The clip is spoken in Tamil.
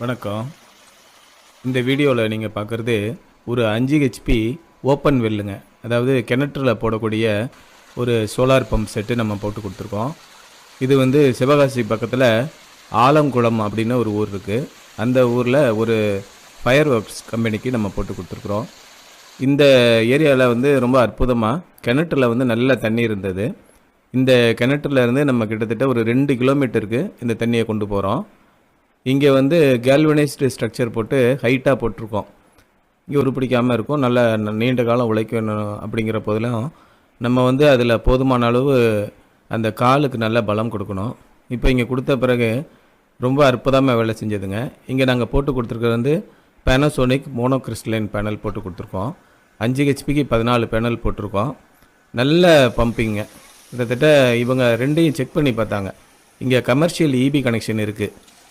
வணக்கம். இந்த வீடியோவில் நீங்கள் பார்க்குறது ஒரு 5 ஹெச்பி ஓப்பன் வெல்லுங்க. அதாவது கிணற்றில் போடக்கூடிய ஒரு சோலார் பம்ப் செட்டு நம்ம போட்டு கொடுத்துருக்கோம். இது வந்து சிவகாசி பக்கத்தில் ஆலங்குளம் அப்படின்னு ஒரு ஊர் இருக்குது. அந்த ஊரில் ஒரு ஃபயர் ஒர்க்ஸ் கம்பெனிக்கு நம்ம போட்டு கொடுத்துருக்குறோம். இந்த ஏரியாவில் வந்து ரொம்ப அற்புதமாக கிணற்றில் வந்து நல்ல தண்ணி இருந்தது. இந்த கிணற்றுல இருந்து நம்ம கிட்டத்தட்ட ஒரு 2 கிலோமீட்டருக்கு இந்த தண்ணியை கொண்டு போகிறோம். இங்கே வந்து கேல்வனைஸ்டு ஸ்ட்ரக்சர் போட்டு ஹைட்டாக போட்டிருக்கோம். இங்கே உருப்பிடிக்காமல் இருக்கும், நல்ல நீண்ட காலம் உழைக்கணும். அப்படிங்கிற போதிலும் நம்ம வந்து அதில் போதுமான அளவு அந்த காலுக்கு நல்ல பலம் கொடுக்கணும். இப்போ இங்கே கொடுத்த பிறகு ரொம்ப அற்புதமாக வேலை செஞ்சதுங்க. இங்கே நாங்கள் போட்டு கொடுத்துருக்கிறது வந்து பேனாசோனிக் மோனோகிறிஸ்டலைன் பேனல் போட்டு கொடுத்துருக்கோம். 5 ஹெச்பிக்கு 14 பேனல் போட்டிருக்கோம். நல்ல பம்பிங்க. கிட்டத்தட்ட இவங்க ரெண்டையும் செக் பண்ணி பார்த்தாங்க. இங்கே கமர்ஷியல் இபி கனெக்ஷன் இருக்குது.